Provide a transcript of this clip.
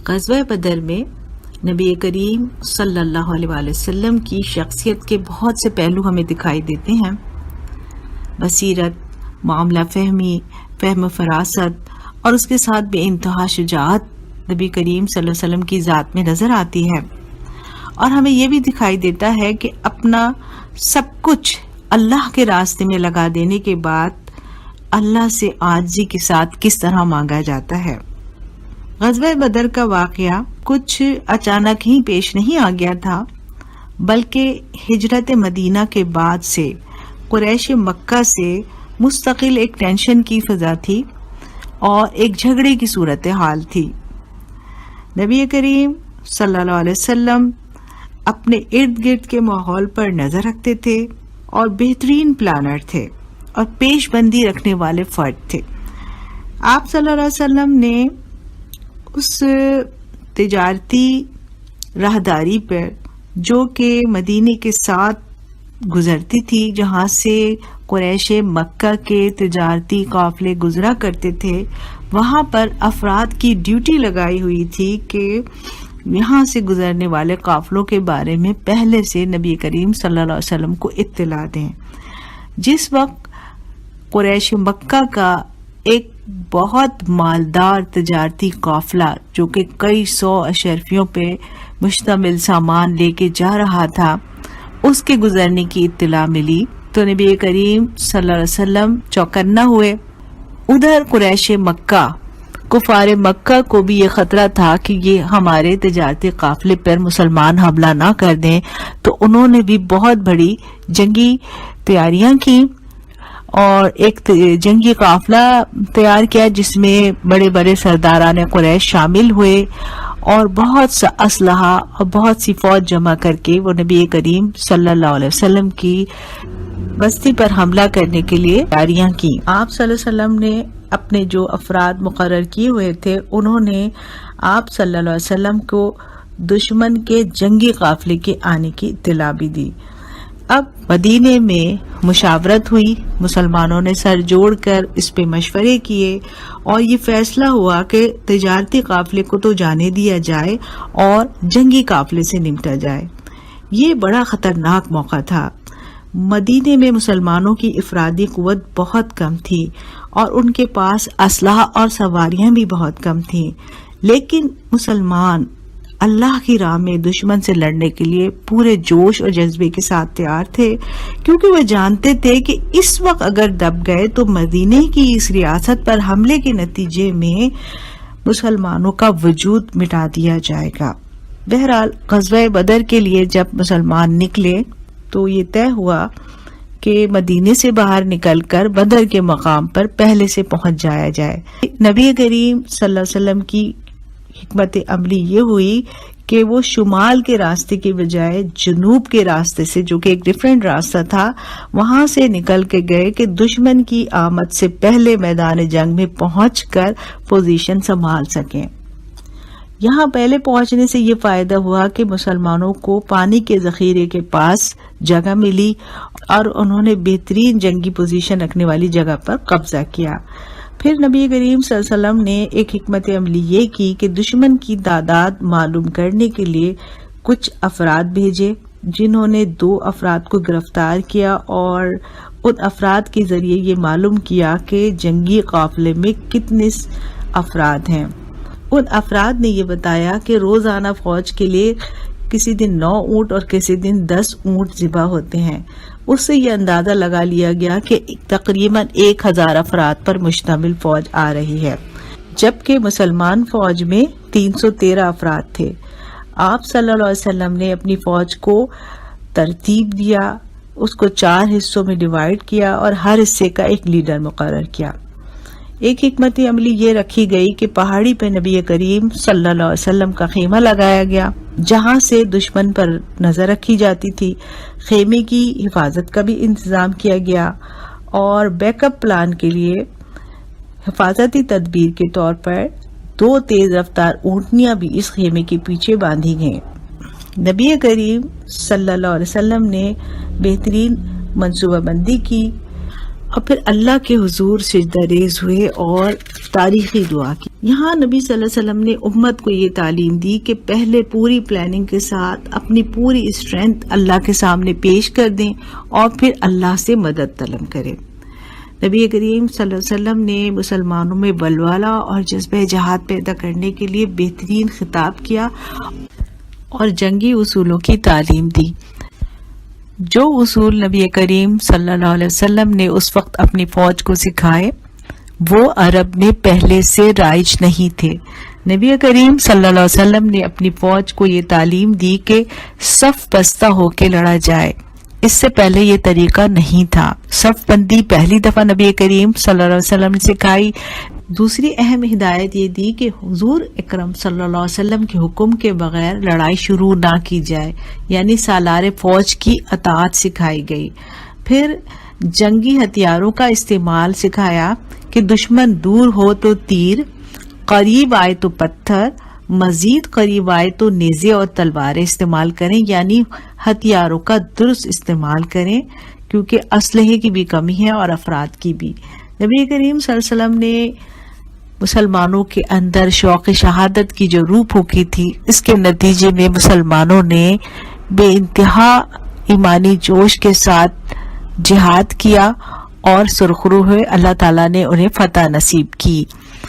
غزوہ بدر میں نبی کریم صلی اللہ علیہ وآلہ وسلم کی شخصیت کے بہت سے پہلو ہمیں دکھائی دیتے ہیں۔ بصیرت، معاملہ فہمی، فہم و فراست اور اس کے ساتھ بے انتہا شجاعت نبی کریم صلی اللہ علیہ وسلم کی ذات میں نظر آتی ہے، اور ہمیں یہ بھی دکھائی دیتا ہے کہ اپنا سب کچھ اللہ کے راستے میں لگا دینے کے بعد اللہ سے عاجزی کے ساتھ کس طرح مانگا جاتا ہے۔ غزوہ بدر کا واقعہ کچھ اچانک ہی پیش نہیں آ گیا تھا، بلکہ ہجرت مدینہ کے بعد سے قریش مکہ سے مستقل ایک ٹینشن کی فضا تھی اور ایک جھگڑے کی صورتحال تھی۔ نبی کریم صلی اللہ علیہ وسلم اپنے ارد گرد کے ماحول پر نظر رکھتے تھے اور بہترین پلانر تھے اور پیش بندی رکھنے والے فرد تھے۔ آپ صلی اللہ علیہ وسلم نے اس تجارتی راہداری پر جو کہ مدینے کے ساتھ گزرتی تھی، جہاں سے قریش مکہ کے تجارتی قافلے گزرا کرتے تھے، وہاں پر افراد کی ڈیوٹی لگائی ہوئی تھی کہ یہاں سے گزرنے والے قافلوں کے بارے میں پہلے سے نبی کریم صلی اللہ علیہ وسلم کو اطلاع دیں۔ جس وقت قریش مکہ کا ایک بہت مالدار تجارتی قافلہ جو کہ کئی سو اشرفیوں پہ مشتمل سامان لے کے جا رہا تھا، اس کے گزرنے کی اطلاع ملی تو نبی کریم صلی اللہ علیہ وسلم چوکنا ہوئے۔ ادھر قریش مکہ، کفار مکہ کو بھی یہ خطرہ تھا کہ یہ ہمارے تجارتی قافلے پر مسلمان حملہ نہ کر دیں، تو انہوں نے بھی بہت بڑی جنگی تیاریاں کی اور ایک جنگی قافلہ تیار کیا جس میں بڑے بڑے سرداران قریش شامل ہوئے اور بہت سا اسلحہ اور بہت سی فوج جمع کر کے وہ نبی کریم صلی اللہ علیہ وسلم کی بستی پر حملہ کرنے کے لیے تیاریاں کی۔ آپ صلی اللہ علیہ وسلم نے اپنے جو افراد مقرر کیے ہوئے تھے، انہوں نے آپ صلی اللہ علیہ وسلم کو دشمن کے جنگی قافلے کے آنے کی اطلاع بھی دی۔ اب مدینے میں مشاورت ہوئی، مسلمانوں نے سر جوڑ کر اس پہ مشورے کیے اور یہ فیصلہ ہوا کہ تجارتی قافلے کو تو جانے دیا جائے اور جنگی قافلے سے نمٹا جائے۔ یہ بڑا خطرناک موقع تھا۔ مدینے میں مسلمانوں کی افرادی قوت بہت کم تھی اور ان کے پاس اسلحہ اور سواریاں بھی بہت کم تھیں، لیکن مسلمان اللہ کی راہ میں دشمن سے لڑنے کے لیے پورے جوش اور جذبے کے ساتھ تیار تھے، کیونکہ وہ جانتے تھے کہ اس وقت اگر دب گئے تو مدینے کی اس ریاست پر حملے کے نتیجے میں مسلمانوں کا وجود مٹا دیا جائے گا۔ بہرحال غزوہ بدر کے لیے جب مسلمان نکلے تو یہ طے ہوا کہ مدینے سے باہر نکل کر بدر کے مقام پر پہلے سے پہنچ جایا جائے۔ نبی کریم صلی اللہ علیہ وسلم کی حکمت عملی یہ ہوئی کہ وہ شمال کے راستے کی بجائے جنوب کے راستے سے، جو کہ ایک ڈیفرنٹ راستہ تھا، وہاں سے نکل کے گئے کہ دشمن کی آمد سے پہلے میدان جنگ میں پہنچ کر پوزیشن سنبھال سکیں۔ یہاں پہلے پہنچنے سے یہ فائدہ ہوا کہ مسلمانوں کو پانی کے ذخیرے کے پاس جگہ ملی اور انہوں نے بہترین جنگی پوزیشن رکھنے والی جگہ پر قبضہ کیا۔ پھر نبی کریم صلی اللہ علیہ وسلم نے ایک حکمت عملی یہ کی کہ دشمن کی تعداد معلوم کرنے کے لیے کچھ افراد بھیجے، جنہوں نے 2 افراد کو گرفتار کیا اور ان افراد کے ذریعے یہ معلوم کیا کہ جنگی قافلے میں کتنے افراد ہیں۔ ان افراد نے یہ بتایا کہ روزانہ فوج کے لیے کسی دن 9 اونٹ اور کسی دن 10 اونٹ ذبح ہوتے ہیں۔ اس سے یہ اندازہ لگا لیا گیا کہ تقریباً 1000 افراد پر مشتمل فوج آ رہی ہے، جبکہ مسلمان فوج میں 313 افراد تھے۔ آپ صلی اللہ علیہ وسلم نے اپنی فوج کو ترتیب دیا، اس کو 4 حصوں میں ڈیوائیڈ کیا اور ہر حصے کا ایک لیڈر مقرر کیا۔ ایک حکمت عملی یہ رکھی گئی کہ پہاڑی پہ نبی کریم صلی اللہ علیہ وسلم کا خیمہ لگایا گیا، جہاں سے دشمن پر نظر رکھی جاتی تھی۔ خیمے کی حفاظت کا بھی انتظام کیا گیا اور بیک اپ پلان کے لیے حفاظتی تدبیر کے طور پر 2 تیز رفتار اونٹنیاں بھی اس خیمے کے پیچھے باندھی گئیں۔ نبی کریم صلی اللہ علیہ وسلم نے بہترین منصوبہ بندی کی اور پھر اللہ کے حضور سجدہ ریز ہوئے اور تاریخی دعا کی۔ یہاں نبی صلی اللہ علیہ وسلم نے امت کو یہ تعلیم دی کہ پہلے پوری پلاننگ کے ساتھ اپنی پوری اسٹرینتھ اللہ کے سامنے پیش کر دیں اور پھر اللہ سے مدد طلب کریں۔ نبی کریم صلی اللہ علیہ وسلم نے مسلمانوں میں ولولہ اور جذبہ جہاد پیدا کرنے کے لیے بہترین خطاب کیا اور جنگی اصولوں کی تعلیم دی۔ جو اصول نبی کریم صلی اللہ علیہ وسلم نے اس وقت اپنی فوج کو سکھائے وہ عرب میں پہلے سے رائج نہیں تھے۔ نبی کریم صلی اللہ علیہ وسلم نے اپنی فوج کو یہ تعلیم دی کہ صف بستہ ہو کے لڑا جائے، اس سے پہلے یہ طریقہ نہیں تھا۔ صف بندی پہلی دفعہ نبی کریم صلی اللہ علیہ وسلم نے سکھائی۔ دوسری اہم ہدایت یہ دی کہ حضور اکرم صلی اللہ علیہ وسلم کے حکم کے بغیر لڑائی شروع نہ کی جائے، یعنی سالار فوج کی اطاعت سکھائی گئی۔ پھر جنگی ہتھیاروں کا استعمال سکھایا کہ دشمن دور ہو تو تیر، قریب آئے تو پتھر، مزید قریب آئے تو نیزے اور تلواریں استعمال کریں، یعنی ہتھیاروں کا درست استعمال کریں، کیونکہ اسلحے کی بھی کمی ہے اور افراد کی بھی۔ نبی کریم صلی اللہ علیہ وسلم نے مسلمانوں کے اندر شوق شہادت کی جو روح پھونکی تھی، اس کے نتیجے میں مسلمانوں نے بے انتہا ایمانی جوش کے ساتھ جہاد کیا اور سرخرو ہوئے، اللہ تعالیٰ نے انہیں فتح نصیب کی۔